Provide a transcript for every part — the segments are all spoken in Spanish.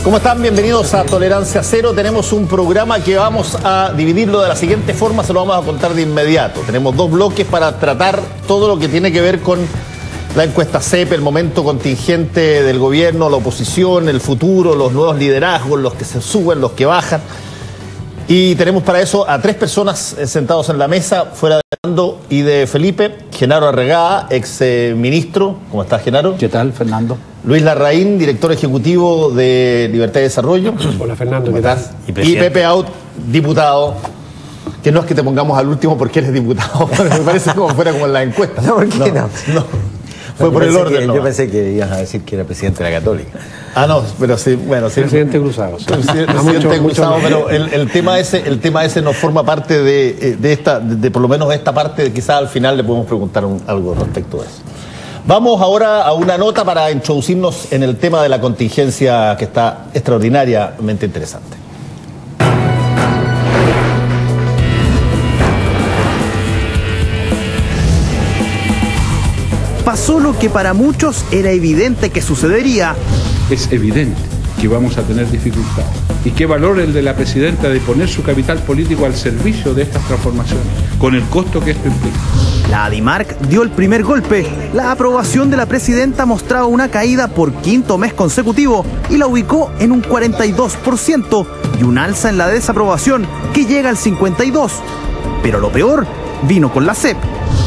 ¿Cómo están? Bienvenidos a Tolerancia Cero. Tenemos un programa que vamos a dividirlo de la siguiente forma, se lo vamos a contar de inmediato. Tenemos dos bloques para tratar todo lo que tiene que ver con la encuesta CEP, el momento contingente del gobierno, la oposición, el futuro, los nuevos liderazgos, los que se suben, los que bajan. Y tenemos para eso a tres personas sentados en la mesa, fuera de Fernando y de Felipe. Genaro Arregada, ex ministro. ¿Cómo estás, Genaro? ¿Qué tal, Fernando? Luis Larraín, director ejecutivo de Libertad y Desarrollo. Hola, Fernando, ¿qué tal? Y Pepe Out, diputado. Que no es que te pongamos al último porque eres diputado, me parece como fuera como en la encuesta. No, ¿por qué no? Fue por el orden. Yo pensé que ibas a decir que era presidente de la Católica. Ah, no, pero sí, bueno, sí. Presidente Cruzado. Presidente Cruzado, pero el tema ese no forma parte de por lo menos esta parte, quizás al final le podemos preguntar algo respecto de eso. Vamos ahora a una nota para introducirnos en el tema de la contingencia que está extraordinariamente interesante. Pasó lo que para muchos era evidente que sucedería. Es evidente que vamos a tener dificultades. ¿Y qué valor el de la presidenta de poner su capital político al servicio de estas transformaciones, con el costo que esto implica? La ADIMARC dio el primer golpe. La aprobación de la presidenta mostraba una caída por quinto mes consecutivo y la ubicó en un 42% y un alza en la desaprobación que llega al 52%. Pero lo peor vino con la CEP.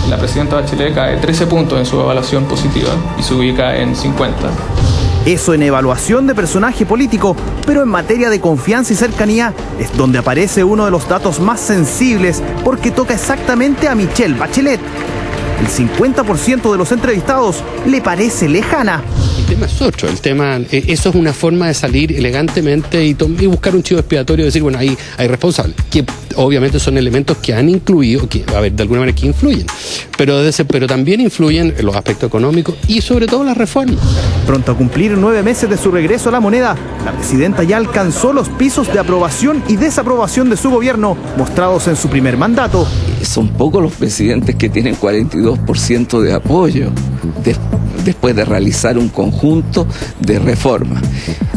La presidenta Bachelet cae 13 puntos en su evaluación positiva y se ubica en 50. Eso en evaluación de personaje político, pero en materia de confianza y cercanía es donde aparece uno de los datos más sensibles porque toca exactamente a Michelle Bachelet. El 50% de los entrevistados le parece lejana. El tema es otro, eso es una forma de salir elegantemente y buscar un chivo expiatorio y decir, bueno, hay responsables, que obviamente son elementos que han incluido, de alguna manera que influyen, pero también influyen en los aspectos económicos y sobre todo las reformas. Pronto a cumplir 9 meses de su regreso a la moneda, la presidenta ya alcanzó los pisos de aprobación y desaprobación de su gobierno mostrados en su primer mandato. Son pocos los presidentes que tienen 42% de apoyo después de realizar un conjunto de reformas.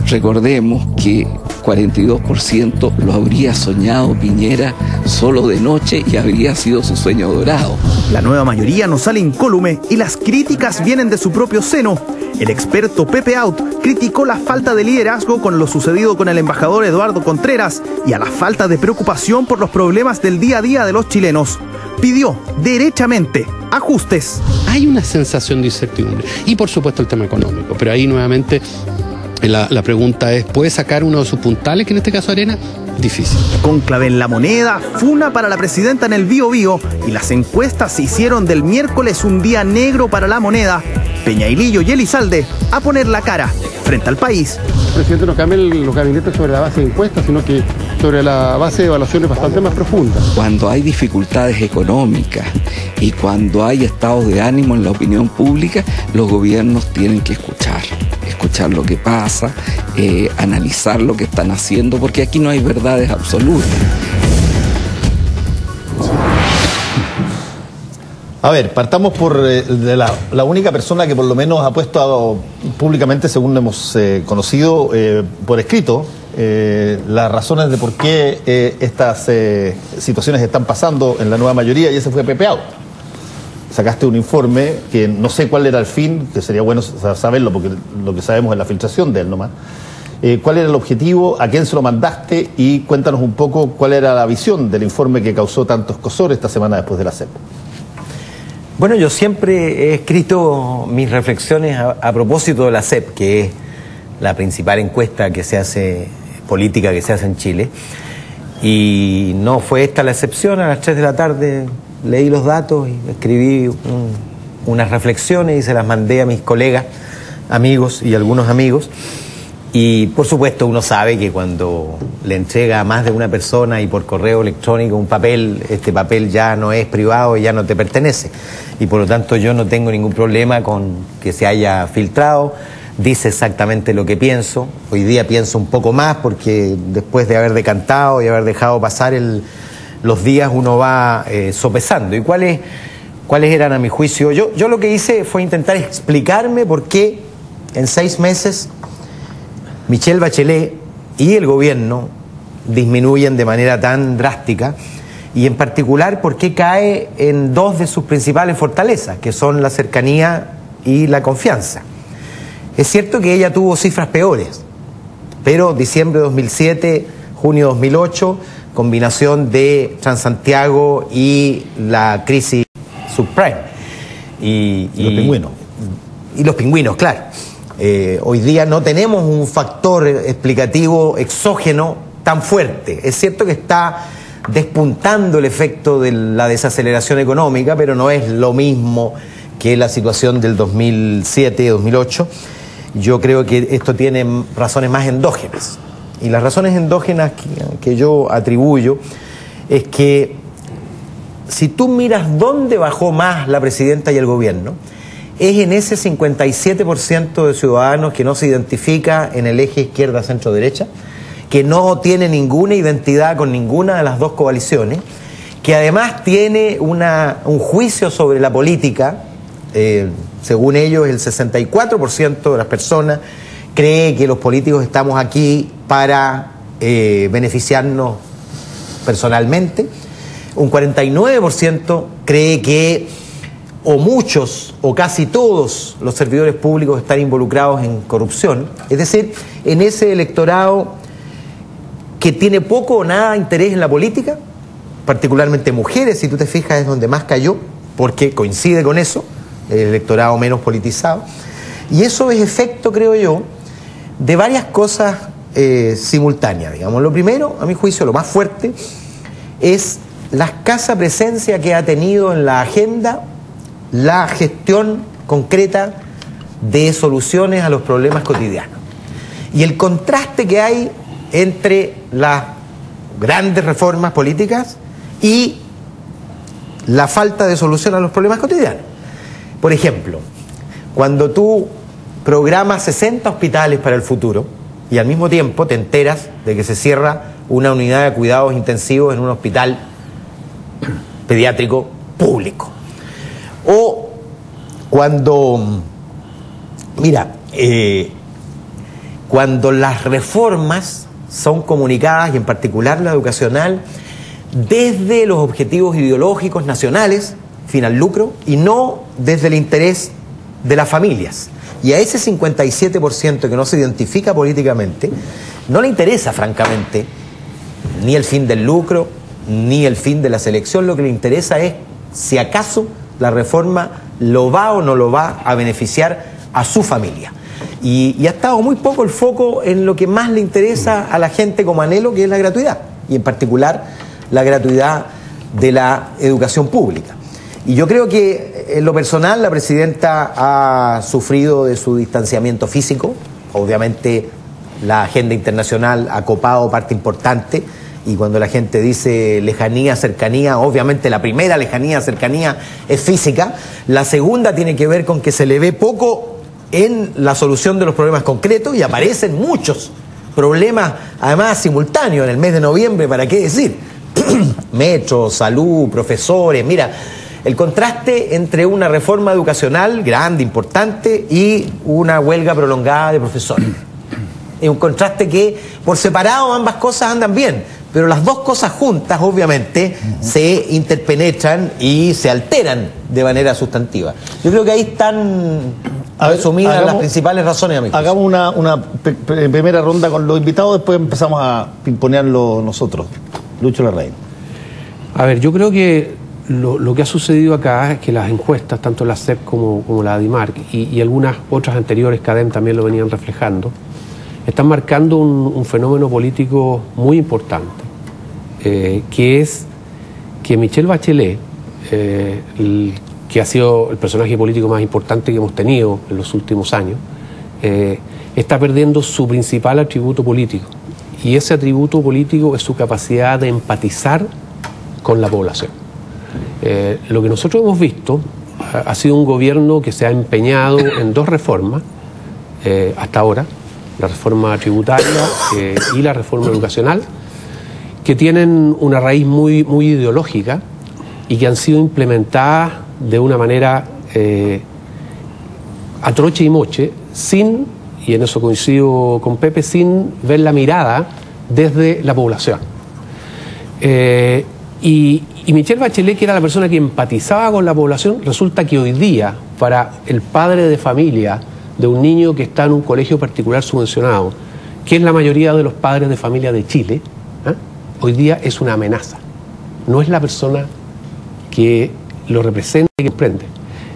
Recordemos que 42% lo habría soñado Piñera solo de noche y habría sido su sueño dorado. La nueva mayoría no sale incólume y las críticas vienen de su propio seno. El experto Pepe Out criticó la falta de liderazgo con lo sucedido con el embajador Eduardo Contreras y a la falta de preocupación por los problemas del día a día de los chilenos. Pidió derechamente ajustes. Hay una sensación de incertidumbre y por supuesto el tema económico, pero ahí nuevamente la pregunta es, ¿puede sacar uno de sus puntales, que en este caso Arena? Difícil. Cónclave en la moneda, funa para la presidenta en el Bío Bío y las encuestas se hicieron del miércoles un día negro para la moneda. Peña y Lillo y Elizalde a poner la cara frente al país. El presidente no cambia los gabinetes sobre la base de encuestas, sino que sobre la base de evaluaciones bastante más profundas. Cuando hay dificultades económicas y cuando hay estados de ánimo en la opinión pública, los gobiernos tienen que escuchar lo que pasa, analizar lo que están haciendo, porque aquí no hay verdades absolutas. A ver, partamos por de la única persona que por lo menos ha puesto públicamente, según hemos conocido, por escrito, las razones de por qué estas situaciones están pasando en la nueva mayoría, y ese fue Pepe Out. Sacaste un informe que no sé cuál era el fin, que sería bueno saberlo porque lo que sabemos es la filtración de él nomás. ¿Cuál era el objetivo? ¿A quién se lo mandaste? Y cuéntanos un poco cuál era la visión del informe que causó tanto escozor esta semana después de la CEP. Bueno, yo siempre he escrito mis reflexiones a propósito de la CEP, que es la principal encuesta que se hace, política que se hace en Chile. Y no fue esta la excepción. A las 3 de la tarde leí los datos y escribí unas reflexiones y se las mandé a mis colegas, amigos y algunos amigos. Y por supuesto uno sabe que cuando le entrega a más de una persona y por correo electrónico un papel, este papel ya no es privado y ya no te pertenece. Y por lo tanto yo no tengo ningún problema con que se haya filtrado. Dice exactamente lo que pienso. Hoy día pienso un poco más porque después de haber decantado y haber dejado pasar los días uno va sopesando. ¿Y cuáles eran a mi juicio? Yo lo que hice fue intentar explicarme por qué en 6 meses Michelle Bachelet y el gobierno disminuyen de manera tan drástica, y en particular porque cae en dos de sus principales fortalezas, que son la cercanía y la confianza. Es cierto que ella tuvo cifras peores, pero diciembre de 2007, junio de 2008, combinación de Transantiago y la crisis subprime. Y los pingüinos. Y los pingüinos, claro. Hoy día no tenemos un factor explicativo exógeno tan fuerte. Es cierto que está despuntando el efecto de la desaceleración económica, pero no es lo mismo que la situación del 2007-2008. Yo creo que esto tiene razones más endógenas. Y las razones endógenas que yo atribuyo es que si tú miras dónde bajó más la presidenta y el gobierno, es en ese 57% de ciudadanos que no se identifica en el eje izquierda-centro-derecha, que no tiene ninguna identidad con ninguna de las dos coaliciones, que además tiene un juicio sobre la política. Según ellos, el 64% de las personas cree que los políticos estamos aquí para beneficiarnos personalmente. Un 49% cree que o muchos o casi todos los servidores públicos están involucrados en corrupción. Es decir, en ese electorado que tiene poco o nada interés en la política, particularmente mujeres, si tú te fijas, es donde más cayó, porque coincide con eso, el electorado menos politizado. Y eso es efecto, creo yo, de varias cosas simultáneas, digamos. Lo primero, a mi juicio, lo más fuerte, es la escasa presencia que ha tenido en la agenda la gestión concreta de soluciones a los problemas cotidianos. Y el contraste que hay entre las grandes reformas políticas y la falta de solución a los problemas cotidianos. Por ejemplo, cuando tú programas 60 hospitales para el futuro y al mismo tiempo te enteras de que se cierra una unidad de cuidados intensivos en un hospital pediátrico público. O cuando, cuando las reformas son comunicadas, y en particular la educacional, desde los objetivos ideológicos nacionales, fin al lucro, y no desde el interés de las familias. Y a ese 57% que no se identifica políticamente, no le interesa, francamente, ni el fin del lucro, ni el fin de la selección. Lo que le interesa es si acaso la reforma lo va o no lo va a beneficiar a su familia. Y ha estado muy poco el foco en lo que más le interesa a la gente como anhelo, que es la gratuidad, y en particular la gratuidad de la educación pública. Y yo creo que en lo personal la presidenta ha sufrido de su distanciamiento físico. Obviamente la agenda internacional ha copado parte importante, y cuando la gente dice lejanía, cercanía, obviamente la primera lejanía, cercanía es física. La segunda tiene que ver con que se le ve poco en la solución de los problemas concretos, y aparecen muchos problemas, además simultáneos, en el mes de noviembre, ¿para qué decir? Metro, salud, profesores. Mira, el contraste entre una reforma educacional grande, importante, y una huelga prolongada de profesores. Es un contraste que, por separado, ambas cosas andan bien, pero las dos cosas juntas, obviamente, se interpenetran y se alteran de manera sustantiva. Yo creo que ahí están resumidas las principales razones, amigos. Hagamos una primera ronda con los invitados, después empezamos a pimponearlo nosotros. Lucho Larraín. A ver, yo creo que lo que ha sucedido acá es que las encuestas, tanto la CEP como la DIMARC y algunas otras anteriores, CADEM también lo venían reflejando, están marcando un fenómeno político muy importante, que es que Michelle Bachelet, que ha sido el personaje político más importante que hemos tenido en los últimos años, está perdiendo su principal atributo político. Y ese atributo político es su capacidad de empatizar con la población. Lo que nosotros hemos visto ha sido un gobierno que se ha empeñado en dos reformas hasta ahora, la reforma tributaria y la reforma educacional, que tienen una raíz muy ideológica y que han sido implementadas de una manera a troche y moche, sin y en eso coincido con Pepe, sin ver la mirada desde la población. Y Michelle Bachelet, que era la persona que empatizaba con la población, resulta que hoy día, para el padre de familia de un niño que está en un colegio particular subvencionado, que es la mayoría de los padres de familia de Chile, hoy día es una amenaza. No es la persona que lo representa y que emprende.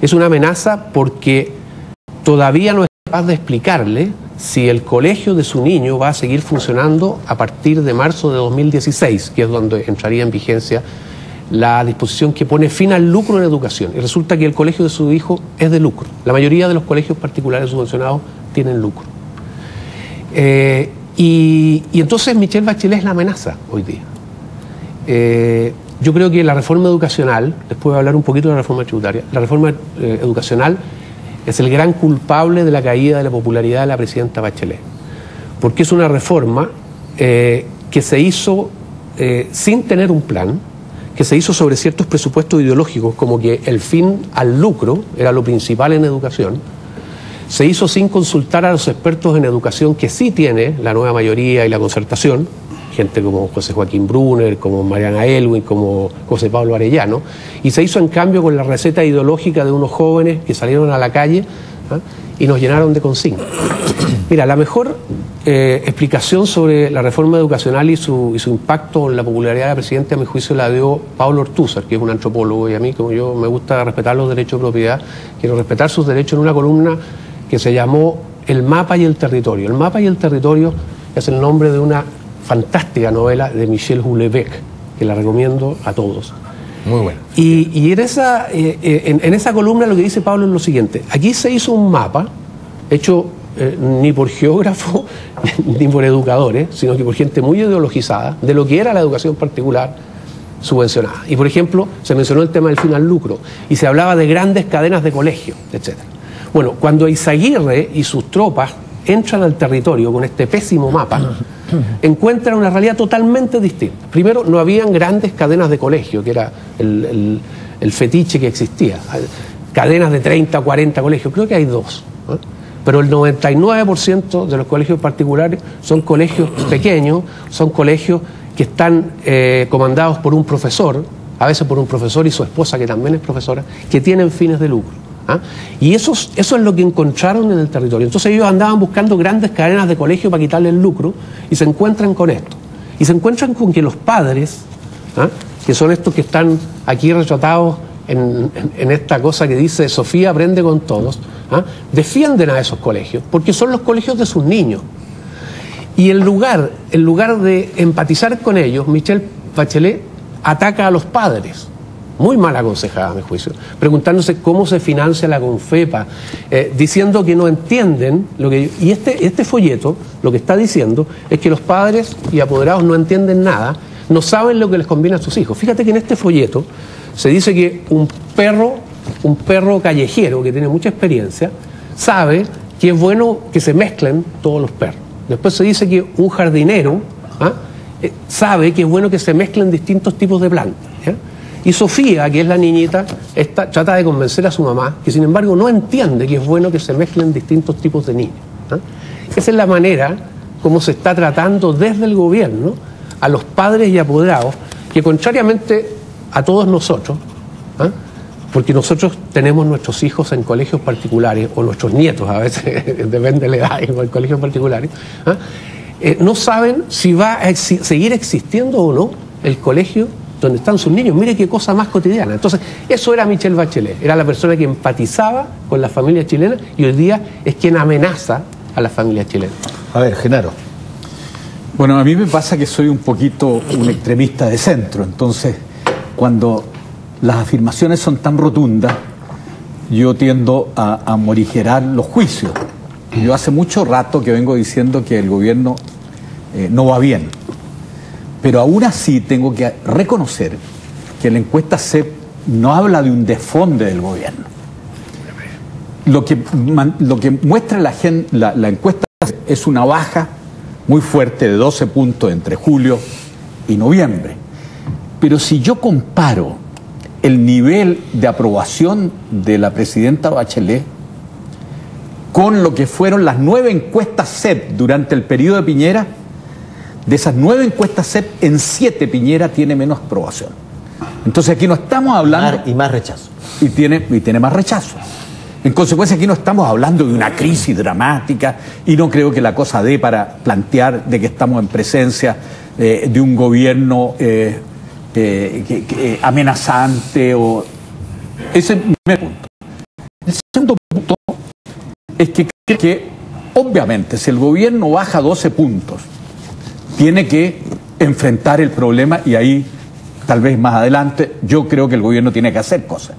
Es una amenaza porque todavía no es capaz de explicarle si el colegio de su niño va a seguir funcionando a partir de marzo de 2016, que es donde entraría en vigencia la disposición que pone fin al lucro en educación. Y resulta que el colegio de su hijo es de lucro. La mayoría de los colegios particulares subvencionados tienen lucro. Y entonces Michelle Bachelet es la amenaza hoy día. Yo creo que la reforma educacional, después voy a hablar un poquito de la reforma tributaria, la reforma educacional es el gran culpable de la caída de la popularidad de la presidenta Bachelet. Porque es una reforma que se hizo sin tener un plan, que se hizo sobre ciertos presupuestos ideológicos, como que el fin al lucro era lo principal en educación. Se hizo sin consultar a los expertos en educación que sí tiene la nueva mayoría y la concertación, gente como José Joaquín Brunner, como Mariana Elwin, como José Pablo Arellano, y se hizo en cambio con la receta ideológica de unos jóvenes que salieron a la calle y nos llenaron de consignas. Mira, la mejor explicación sobre la reforma educacional y su impacto en la popularidad de la presidenta, a mi juicio, la dio Pablo Ortúzar, que es un antropólogo, y a mí, como yo me gusta respetar los derechos de propiedad, quiero respetar sus derechos, en una columna que se llamó El mapa y el territorio. El mapa y el territorio es el nombre de una fantástica novela de Michel Houellebecq, que la recomiendo a todos. Muy bueno. Y en esa columna lo que dice Pablo es lo siguiente: aquí se hizo un mapa hecho ni por geógrafos ni por educadores, sino que por gente muy ideologizada de lo que era la educación particular subvencionada. Y por ejemplo, se mencionó el tema del fin al lucro y se hablaba de grandes cadenas de colegios, etc. Bueno, cuando Izaguirre y sus tropas entran al territorio con este pésimo mapa, encuentran una realidad totalmente distinta. Primero, no habían grandes cadenas de colegio, que era el fetiche que existía. Cadenas de 30 o 40 colegios, creo que hay 2. Pero el 99% de los colegios particulares son colegios pequeños, son colegios que están comandados por un profesor, a veces por un profesor y su esposa, que también es profesora, que tienen fines de lucro. Y eso es lo que encontraron en el territorio. Entonces ellos andaban buscando grandes cadenas de colegio para quitarle el lucro y se encuentran con esto. Y se encuentran con que los padres, que son estos que están aquí retratados en esta cosa que dice Sofía aprende con todos, defienden a esos colegios porque son los colegios de sus niños. Y en lugar de empatizar con ellos, Michelle Bachelet ataca a los padres. Muy mal aconsejada, a mi juicio, preguntándose cómo se financia la Confepa, diciendo que no entienden lo que... Y este folleto lo que está diciendo es que los padres y apoderados no entienden nada, no saben lo que les conviene a sus hijos. Fíjate que en este folleto se dice que un perro callejero que tiene mucha experiencia sabe que es bueno que se mezclen todos los perros. Después se dice que un jardinero sabe que es bueno que se mezclen distintos tipos de plantas. Y Sofía, que es la niñita, trata de convencer a su mamá, que sin embargo no entiende que es bueno que se mezclen distintos tipos de niños. Esa es la manera como se está tratando desde el gobierno a los padres y apoderados, que contrariamente a todos nosotros, porque nosotros tenemos nuestros hijos en colegios particulares, o nuestros nietos, a veces, depende de la edad, en colegios particulares, no saben si va a seguir existiendo o no el colegio donde están sus niños. Mire qué cosa más cotidiana. Entonces, eso era Michelle Bachelet, era la persona que empatizaba con la familia chilena y hoy día es quien amenaza a la familia chilena. A ver, Genaro. Bueno, a mí me pasa que soy un poquito un extremista de centro, entonces cuando las afirmaciones son tan rotundas, yo tiendo a morigerar los juicios. Yo hace mucho rato que vengo diciendo que el gobierno no va bien. Pero aún así tengo que reconocer que la encuesta CEP no habla de un desfonde del gobierno. Lo que muestra la encuesta es una baja muy fuerte de 12 puntos entre julio y noviembre. Pero si yo comparo el nivel de aprobación de la presidenta Bachelet con lo que fueron las 9 encuestas CEP durante el periodo de Piñera, de esas 9 encuestas CEP, en 7 Piñera tiene menos aprobación. Entonces aquí no estamos hablando... Y más rechazo. Y tiene más rechazo. En consecuencia, aquí no estamos hablando de una crisis dramática y no creo que la cosa dé para plantear de que estamos en presencia de un gobierno amenazante. Ese es el primer punto. El segundo punto es que creo que, obviamente, si el gobierno baja 12 puntos, tiene que enfrentar el problema y ahí, tal vez más adelante, yo creo que el gobierno tiene que hacer cosas.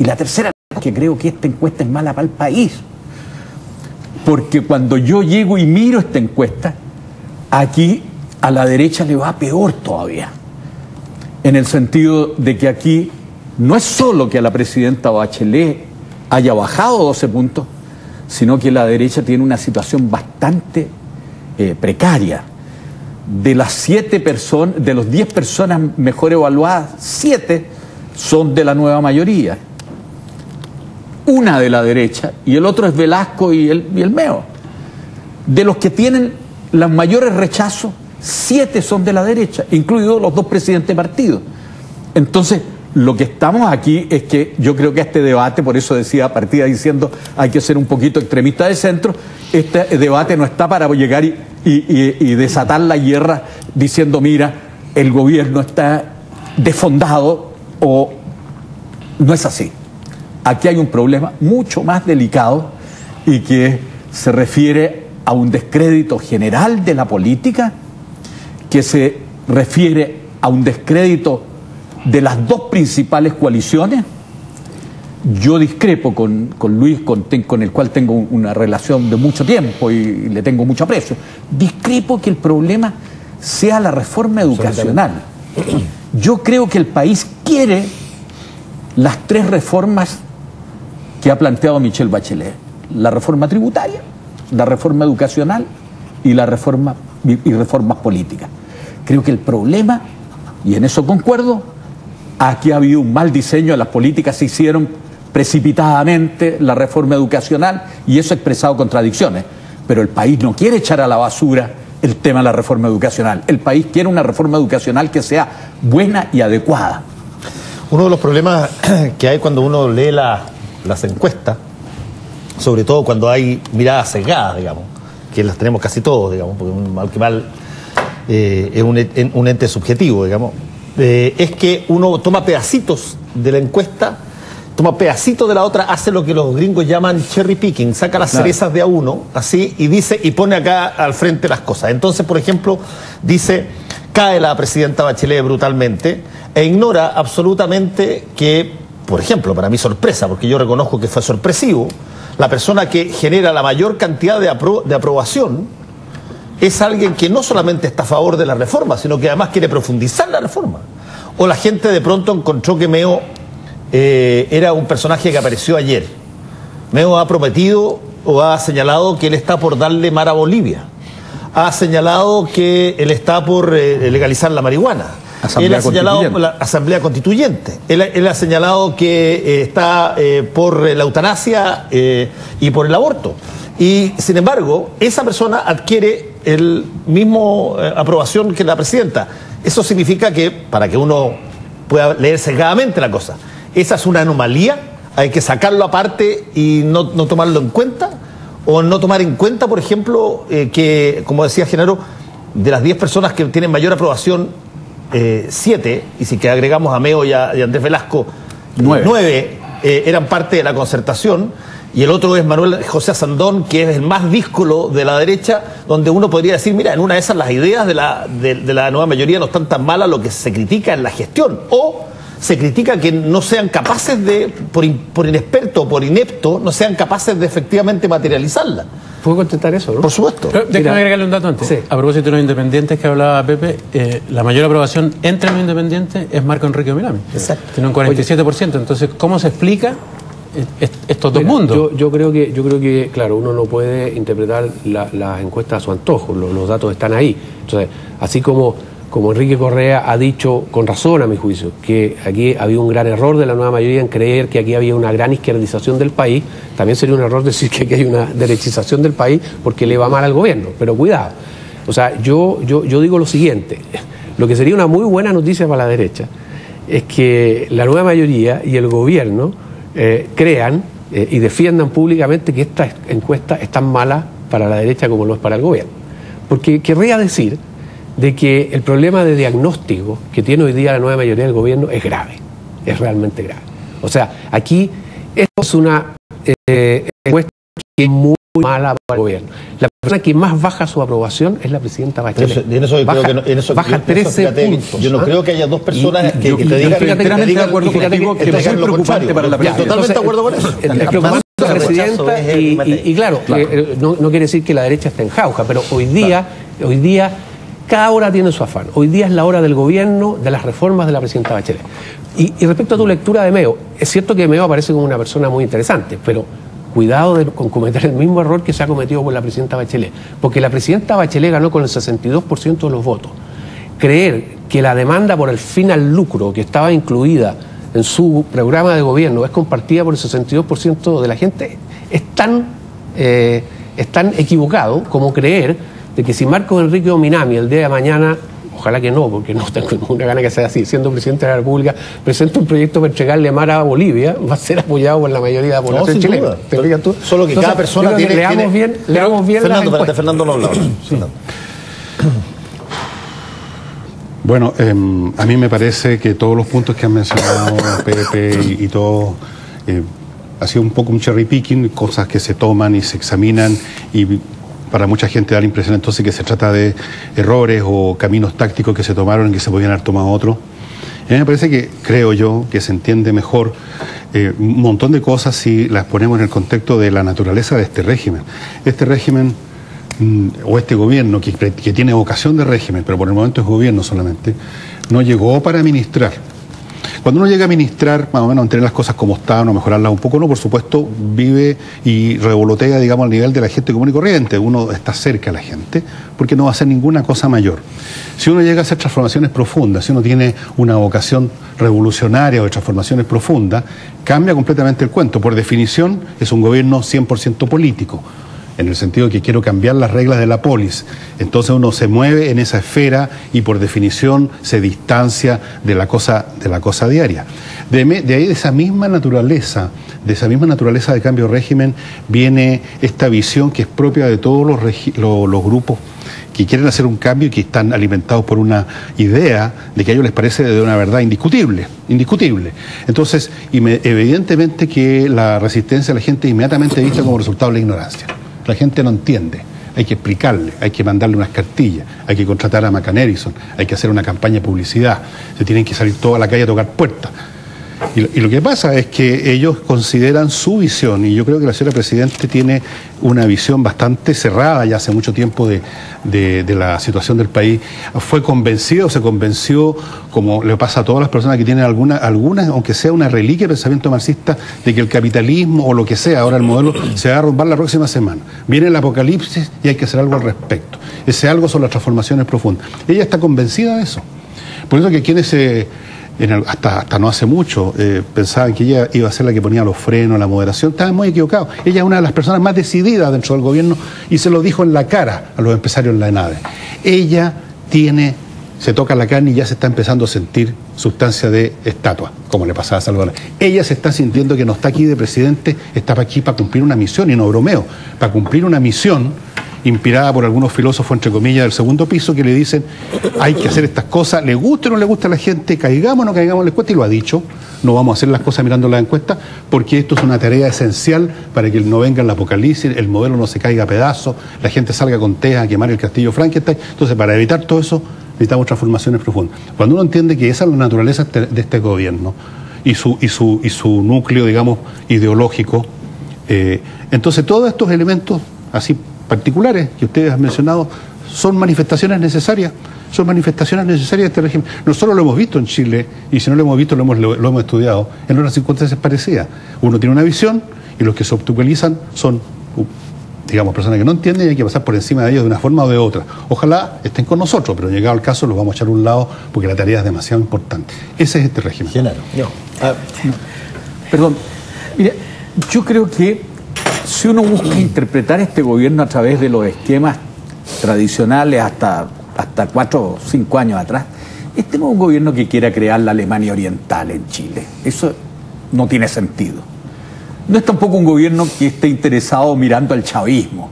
Y la tercera, que creo que esta encuesta es mala para el país. Porque cuando yo llego y miro esta encuesta, aquí a la derecha le va peor todavía. En el sentido de que aquí no es solo que a la presidenta Bachelet haya bajado 12 puntos, sino que la derecha tiene una situación bastante precaria. De las 7 personas, de los 10 personas mejor evaluadas, 7 son de la nueva mayoría. Una de la derecha y el otro es Velasco y el Meo. De los que tienen los mayores rechazos, 7 son de la derecha, incluidos los 2 presidentes de partido. Entonces, lo que estamos aquí es que yo creo que este debate, por eso partía diciendo hay que ser un poquito extremista de centro, este debate no está para llegar y desatar la guerra diciendo mira, el gobierno está desfondado o no es así. Aquí hay un problema mucho más delicado y que se refiere a un descrédito general de la política, que se refiere a un descrédito de las 2 principales coaliciones. Yo discrepo con Luis, con el cual tengo una relación de mucho tiempo y le tengo mucho aprecio. Discrepo que el problema sea la reforma educacional. Yo creo que el país quiere las 3 reformas que ha planteado Michelle Bachelet: la reforma tributaria, la reforma educacional y reformas políticas. Creo que el problema, y en eso concuerdo, aquí ha habido un mal diseño de las políticas, se hicieron precipitadamente la reforma educacional y eso ha expresado contradicciones, pero el país no quiere echar a la basura el tema de la reforma educacional. El país quiere una reforma educacional que sea buena y adecuada. Uno de los problemas que hay cuando uno lee las encuestas, sobre todo cuando hay miradas sesgadas, digamos, que las tenemos casi todos, digamos, porque mal que mal es un ente subjetivo, digamos, es que uno toma pedacitos de la encuesta, toma pedacitos de la otra, hace lo que los gringos llaman cherry picking, saca las cerezas de a uno, así, y dice, y pone acá al frente las cosas. Entonces, por ejemplo, dice, cae la presidenta Bachelet brutalmente e ignora absolutamente que, por ejemplo, para mi sorpresa, porque yo reconozco que fue sorpresivo, la persona que genera la mayor cantidad de aprobación es alguien que no solamente está a favor de la reforma, sino que además quiere profundizar la reforma. O la gente de pronto encontró que Meo era un personaje que apareció ayer. Meo ha prometido o ha señalado que él está por darle mar a Bolivia. Ha señalado que él está por legalizar la marihuana. Él ha señalado la Asamblea Constituyente. Él ha señalado que está por la eutanasia y por el aborto. Y, sin embargo, esa persona adquiere el mismo aprobación que la presidenta. Eso significa que, para que uno pueda leer sesgadamente la cosa, esa es una anomalía, hay que sacarlo aparte y no tomarlo en cuenta, o no tomar en cuenta, por ejemplo, que, como decía Genaro, de las 10 personas que tienen mayor aprobación, 7, y si que agregamos a Meo y a Andrés Velasco, 9 eran parte de la concertación, y el otro es Manuel José Asandón, que es el más díscolo de la derecha, donde uno podría decir, mira, en una de esas las ideas de la nueva mayoría no están tan malas, lo que se critica en la gestión, o se critica que no sean capaces de, por inexperto o por inepto, no sean capaces de efectivamente materializarla. ¿Puedo contestar eso, no? Por supuesto. Déjame agregarle un dato antes. Sí. A propósito de los independientes que hablaba Pepe, la mayor aprobación entre los independientes es Marco Enrique Milami. Exacto. Tiene un 47%. Entonces, ¿cómo se explica estos dos mundos? Yo creo que, claro, uno no puede interpretar las encuestas a su antojo. Los datos están ahí. Entonces, así como como Enrique Correa ha dicho con razón, a mi juicio, que aquí había un gran error de la nueva mayoría en creer que aquí había una gran izquierdización del país, también sería un error decir que aquí hay una derechización del país porque le va mal al gobierno, pero cuidado. O sea, yo digo lo siguiente, lo que sería una muy buena noticia para la derecha es que la nueva mayoría y el gobierno crean y defiendan públicamente que esta encuesta es tan mala para la derecha como lo es para el gobierno. Porque querría decir de que el problema de diagnóstico que tiene hoy día la nueva mayoría del gobierno es grave, es realmente grave. O sea, aquí esto es una encuesta que es muy mala para el gobierno. La persona que más baja su aprobación es la presidenta Bachelet. Baja 13 puntos. Yo no creo que haya dos personas que te digan de acuerdo contigo que es preocupante para la presidenta. Totalmente de acuerdo con eso. Es preocupante para la presidenta y claro, no quiere decir que la derecha esté en jauja, pero hoy día cada hora tiene su afán. Hoy día es la hora del gobierno, de las reformas de la presidenta Bachelet. Y respecto a tu lectura de Meo, es cierto que Meo aparece como una persona muy interesante, pero cuidado con cometer el mismo error que se ha cometido por la presidenta Bachelet, porque la presidenta Bachelet ganó con el 62% de los votos. Creer que la demanda por el fin al lucro que estaba incluida en su programa de gobierno es compartida por el 62% de la gente es tan equivocado como creer de que si Marcos Enrique Ominami el día de mañana, ojalá que no, porque no tengo ninguna gana que sea así, siendo presidente de la República, presenta un proyecto para entregarle mar a Bolivia, va a ser apoyado por la mayoría de la población chilena. ¿Te fijas tú? Solo que cada persona tiene... Leamos bien Fernando no hablaba. Bueno, a mí me parece que todos los puntos que han mencionado Pepe y todo ha sido un poco un cherry picking, cosas que se toman y se examinan y para mucha gente da la impresión entonces que se trata de errores o caminos tácticos que se tomaron y que se podían haber tomado otros. A mí me parece que, creo yo, que se entiende mejor un montón de cosas si las ponemos en el contexto de la naturaleza de este régimen. Este régimen o este gobierno que tiene vocación de régimen, pero por el momento es gobierno solamente, no llegó para administrar. Cuando uno llega a administrar, más o menos mantener las cosas como están o mejorarlas un poco, no, por supuesto, vive y revolotea, digamos, al nivel de la gente común y corriente. Uno está cerca a la gente porque no va a hacer ninguna cosa mayor. Si uno llega a hacer transformaciones profundas, si uno tiene una vocación revolucionaria o de transformaciones profundas, cambia completamente el cuento. Por definición, es un gobierno 100% político, en el sentido de que quiero cambiar las reglas de la polis. Entonces uno se mueve en esa esfera y por definición se distancia de la cosa diaria. De ahí, de esa misma naturaleza de cambio de régimen, viene esta visión que es propia de todos los grupos que quieren hacer un cambio y que están alimentados por una idea de que a ellos les parece de una verdad indiscutible. Entonces, evidentemente que la resistencia de la gente es inmediatamente vista como resultado de la ignorancia. La gente no entiende, hay que explicarle, hay que mandarle unas cartillas, hay que contratar a McCann-Erickson, hay que hacer una campaña de publicidad, se tienen que salir toda la calle a tocar puertas. Y lo que pasa es que ellos consideran su visión, y yo creo que la señora Presidente tiene una visión bastante cerrada ya hace mucho tiempo de la situación del país. Se convenció, como le pasa a todas las personas que tienen alguna, aunque sea una reliquia de pensamiento marxista, de que el capitalismo o lo que sea, ahora el modelo, se va a derrumbar la próxima semana. Viene el apocalipsis y hay que hacer algo al respecto. Ese algo son las transformaciones profundas. Ella está convencida de eso. Por eso que quienes hasta no hace mucho pensaban que ella iba a ser la que ponía los frenos, la moderación, estaban muy equivocados. Ella es una de las personas más decididas dentro del gobierno y se lo dijo en la cara a los empresarios en la ENADE. Ella se toca la carne y ya se está empezando a sentir sustancia de estatua, como le pasaba a Salvador. Ella se está sintiendo que no está aquí de presidente, está aquí para cumplir una misión, y no bromeo, para cumplir una misión inspirada por algunos filósofos, entre comillas, del segundo piso, que le dicen, hay que hacer estas cosas, le guste o no le gusta a la gente, caigamos o no caigamos en la encuesta, y lo ha dicho, no vamos a hacer las cosas mirando las encuestas, porque esto es una tarea esencial para que no venga el apocalipsis, el modelo no se caiga a pedazos, la gente salga con tejas a quemar el castillo Frankenstein. Entonces, para evitar todo eso, necesitamos transformaciones profundas. Cuando uno entiende que esa es la naturaleza de este gobierno y su núcleo, digamos, ideológico, entonces todos estos elementos así particulares que ustedes han mencionado son manifestaciones necesarias de este régimen. Nosotros lo hemos visto en Chile, y si no lo hemos visto, lo hemos estudiado en otras circunstancias parecidas. Uno tiene una visión y los que se obstaculizan son digamos, personas que no entienden y hay que pasar por encima de ellos de una forma o de otra. Ojalá estén con nosotros, pero llegado el caso los vamos a echar a un lado porque la tarea es demasiado importante. Ese es este régimen. Perdón, mire, yo creo que si uno busca interpretar este gobierno a través de los esquemas tradicionales hasta 4 o 5 años atrás, este no es un gobierno que quiera crear la Alemania Oriental en Chile. Eso no tiene sentido. No es tampoco un gobierno que esté interesado mirando al chavismo.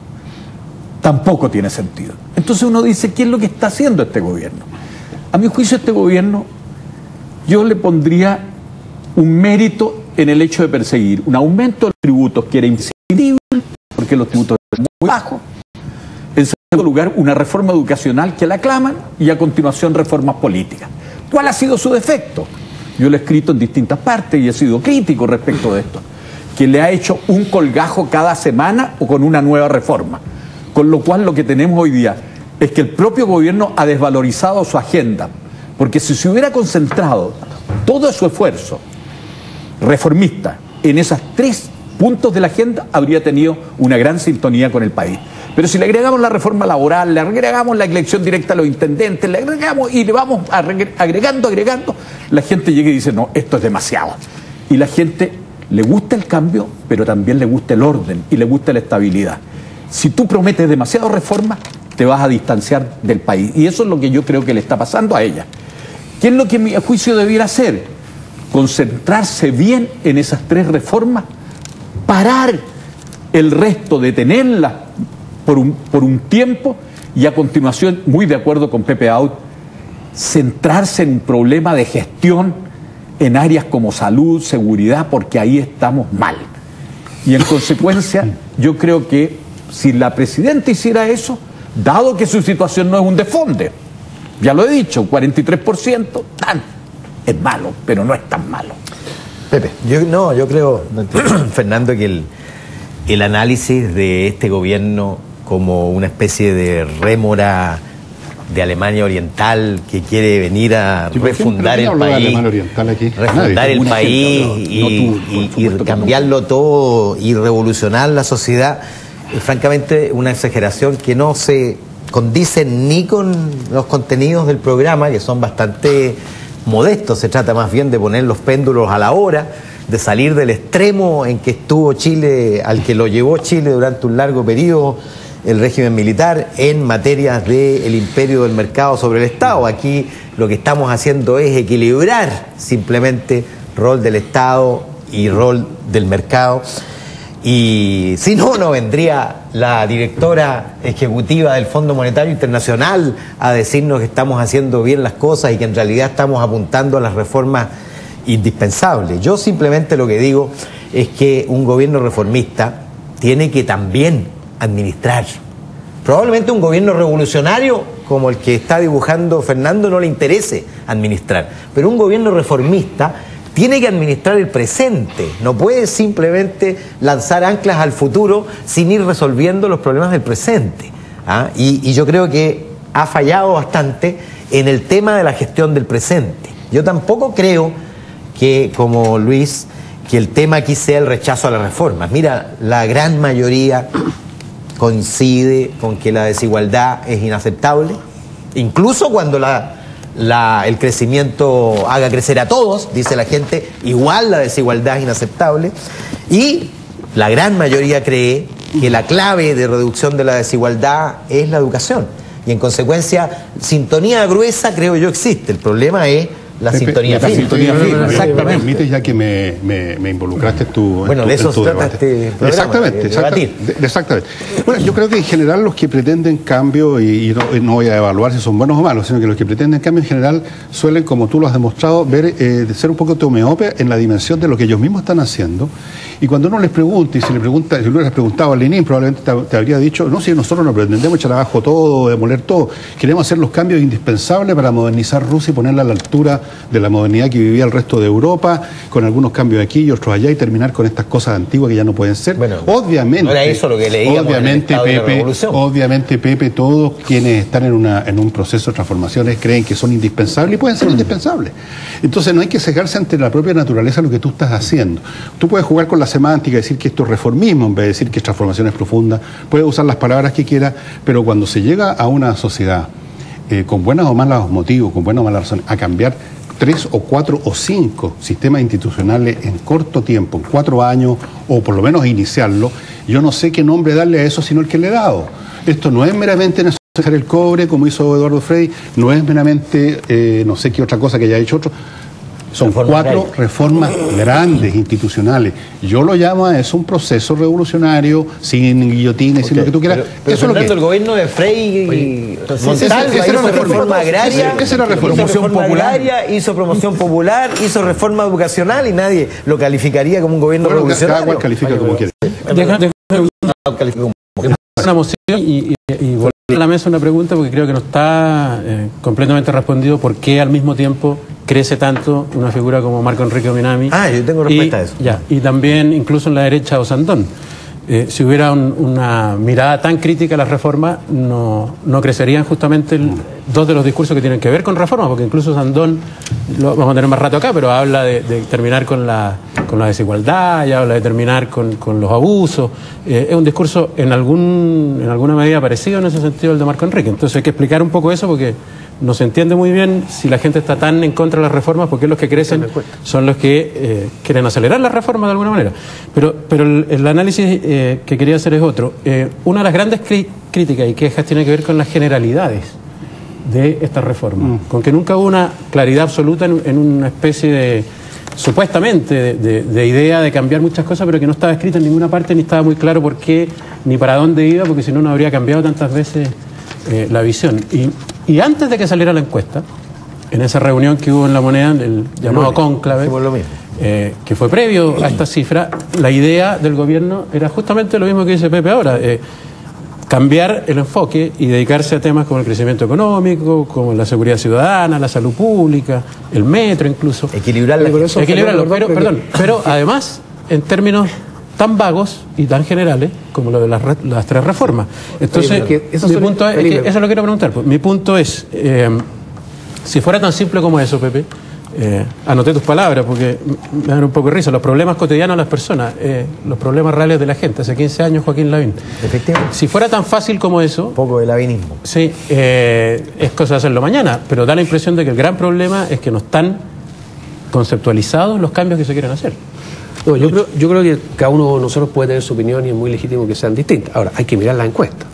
Tampoco tiene sentido. Entonces uno dice, ¿qué es lo que está haciendo este gobierno? A mi juicio, este gobierno, yo le pondría un mérito en el hecho de perseguir un aumento de los tributos que era imprescindible, porque los tributos eran muy bajos. En segundo lugar, una reforma educacional que la aclaman y a continuación reformas políticas. ¿Cuál ha sido su defecto? Yo lo he escrito en distintas partes y he sido crítico respecto de esto. Que le ha hecho un colgajo cada semana o con una nueva reforma. Con lo cual lo que tenemos hoy día es que el propio gobierno ha desvalorizado su agenda. Porque si se hubiera concentrado todo su esfuerzo reformista en esos 3 puntos de la agenda, habría tenido una gran sintonía con el país. Pero si le agregamos la reforma laboral, le agregamos la elección directa a los intendentes, le agregamos y le vamos agregando, la gente llega y dice, no, esto es demasiado. Y la gente le gusta el cambio, pero también le gusta el orden y le gusta la estabilidad. Si tú prometes demasiadas reformas, te vas a distanciar del país. Y eso es lo que yo creo que le está pasando a ella. ¿Qué es lo que a mi juicio debiera hacer? Concentrarse bien en esas 3 reformas, parar el resto, detenerlas por un tiempo y a continuación, muy de acuerdo con Pepe Out, centrarse en un problema de gestión en áreas como salud, seguridad, porque ahí estamos mal. Y en consecuencia, yo creo que si la presidenta hiciera eso, dado que su situación no es un desfonde, ya lo he dicho, 43%, es malo, pero no es tan malo. Pepe. Yo creo, Fernando, que el análisis de este gobierno como una especie de rémora de Alemania Oriental que quiere venir a refundar el país, refundar el país y cambiarlo todo y revolucionar la sociedad, es francamente una exageración que no se condice ni con los contenidos del programa, que son bastante modestos. Se trata más bien de poner los péndulos a la hora, de salir del extremo en que estuvo Chile, al que lo llevó Chile durante un largo periodo, el régimen militar, en materias del imperio del mercado sobre el Estado. Aquí lo que estamos haciendo es equilibrar simplemente rol del Estado y rol del mercado. Y si no, no vendría la directora ejecutiva del Fondo Monetario Internacional a decirnos que estamos haciendo bien las cosas y que en realidad estamos apuntando a las reformas indispensables. Yo simplemente lo que digo es que un gobierno reformista tiene que también administrar. Probablemente un gobierno revolucionario como el que está dibujando Fernando no le interese administrar, pero un gobierno reformista tiene que administrar el presente, no puede simplemente lanzar anclas al futuro sin ir resolviendo los problemas del presente. Y yo creo que ha fallado bastante en el tema de la gestión del presente. Yo tampoco creo que, como Luis, que el tema aquí sea el rechazo a las reformas. Mira, la gran mayoría coincide con que la desigualdad es inaceptable, incluso cuando el crecimiento haga crecer a todos, dice la gente, igual la desigualdad es inaceptable, y la gran mayoría cree que la clave de reducción de la desigualdad es la educación, y en consecuencia sintonía gruesa creo yo existe. El problema es la sintonía fina. Exactamente. Me permites, ya que me involucraste tú. Bueno, de eso se trata este programa. Exactamente. Bueno, yo creo que en general los que pretenden cambio, y no voy a evaluar si son buenos o malos, sino que los que pretenden cambio en general suelen, como tú lo has demostrado, ser un poco miope en la dimensión de lo que ellos mismos están haciendo. Y cuando uno les pregunta, y si le hubieras preguntado a Lenin, probablemente te habría dicho, no, si nosotros no pretendemos echar abajo todo, demoler todo, queremos hacer los cambios indispensables para modernizar Rusia y ponerla a la altura de la modernidad que vivía el resto de Europa, con algunos cambios aquí y otros allá, y terminar con estas cosas antiguas que ya no pueden ser. Bueno, obviamente, no era eso lo que leíamos en el Estado de la Revolución. Obviamente, Pepe, todos quienes están en un proceso de transformaciones creen que son indispensables y pueden ser indispensables. Entonces no hay que cegarse ante la propia naturaleza de lo que tú estás haciendo. Tú puedes jugar con la semántica, decir que esto es reformismo en vez de decir que es transformaciones profundas, puedes usar las palabras que quieras, pero cuando se llega a una sociedad con buenos o malos motivos, con buenas o malas razones, a cambiar 3 o 4 o 5 sistemas institucionales en corto tiempo, en 4 años, o por lo menos iniciarlo, yo no sé qué nombre darle a eso sino el que le he dado. Esto no es meramente dejar el cobre, como hizo Eduardo Frei, no es meramente no sé qué otra cosa que haya hecho otro. Son 4 reformas grandes, institucionales. Yo lo llamo a eso un proceso revolucionario, sin guillotina y sin lo que tú quieras. Pero eso es lo que el gobierno de Frei Montalva hizo reforma agraria, esa era hizo promoción popular, hizo reforma educacional y nadie lo calificaría como un gobierno revolucionario. Cada cual califica como quiere. Una moción y volver a la mesa una pregunta porque creo que no está completamente respondido por qué al mismo tiempo crece tanto una figura como Marco Enrique Ominami. Yo tengo respuesta a eso. Y también incluso en la derecha Osandón. Si hubiera una mirada tan crítica a las reformas, no crecerían justamente dos de los discursos que tienen que ver con reformas, porque incluso Osandón, lo vamos a tener más rato acá, pero habla de terminar con la desigualdad, y habla de terminar con los abusos. Es un discurso en alguna medida parecido en ese sentido al de Marco Enrique. Entonces hay que explicar un poco eso porque no se entiende muy bien si la gente está tan en contra de las reformas, porque los que crecen son los que quieren acelerar las reformas de alguna manera. Pero el análisis que quería hacer es otro. Una de las grandes críticas y quejas tiene que ver con las generalidades de esta reforma, con que nunca hubo una claridad absoluta en una especie de, supuestamente, de idea de cambiar muchas cosas, pero que no estaba escrita en ninguna parte, ni estaba muy claro por qué, ni para dónde iba, porque si no, no habría cambiado tantas veces la visión. Y antes de que saliera la encuesta, en esa reunión que hubo en La Moneda, el llamado cónclave, que fue previo a esta cifra, la idea del gobierno era justamente lo mismo que dice Pepe ahora, cambiar el enfoque y dedicarse a temas como el crecimiento económico, como la seguridad ciudadana, la salud pública, el metro incluso. Equilibrarlo, pero además, en tan vagos y tan generales como lo de las 3 reformas. Entonces, eso lo quiero preguntar. Pues, mi punto es, si fuera tan simple como eso, Pepe, anoté tus palabras porque me dan un poco de risa, los problemas cotidianos de las personas, los problemas reales de la gente. Hace 15 años Joaquín Lavín. Efectivamente. Si fuera tan fácil como eso... Un poco de lavinismo. Sí, es cosa de hacerlo mañana, pero da la impresión de que el gran problema es que no están conceptualizados los cambios que se quieren hacer. No, yo creo que cada uno de nosotros puede tener su opinión y es muy legítimo que sean distintas. Ahora, hay que mirar las encuestas.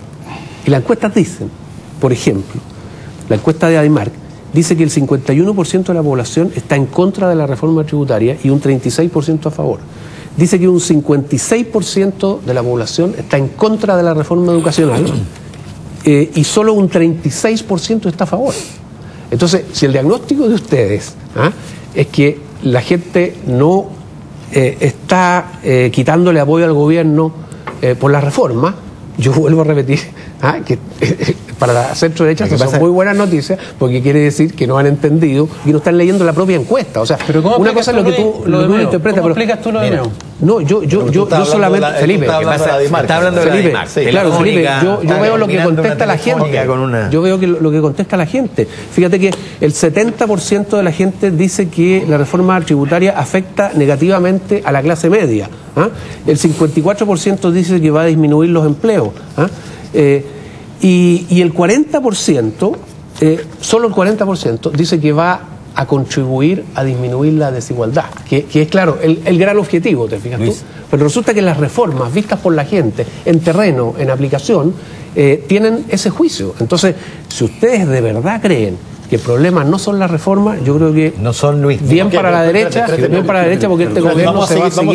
Y las encuestas dicen, por ejemplo, la encuesta de ADIMARC dice que el 51% de la población está en contra de la reforma tributaria y un 36% a favor. Dice que un 56% de la población está en contra de la reforma educacional y solo un 36% está a favor. Entonces, si el diagnóstico de ustedes es que la gente no está quitándole apoyo al gobierno por la reforma, yo vuelvo a repetir que para la centro-derecha son muy buenas noticias, porque quiere decir que no han entendido y no están leyendo la propia encuesta. O sea, una cosa es lo que tú interpretas. ¿Cómo explicas tú lo de nuevo? No, yo solamente, Felipe, está hablando de Felipe, la claro, Felipe, yo veo lo que contesta la gente. Yo veo que lo que contesta la gente. Fíjate que el 70% de la gente dice que la reforma tributaria afecta negativamente a la clase media. El 54% dice que va a disminuir los empleos. Y el 40%, solo el 40%, dice que va a contribuir a disminuir la desigualdad, que es claro, el gran objetivo, ¿te fijas tú? Pero resulta que las reformas vistas por la gente en terreno, en aplicación, tienen ese juicio. Entonces, si ustedes de verdad creen que el problema no son las reformas, yo creo que no son, Luis, bien para la derecha, bien para la derecha, porque este gobierno se va a seguir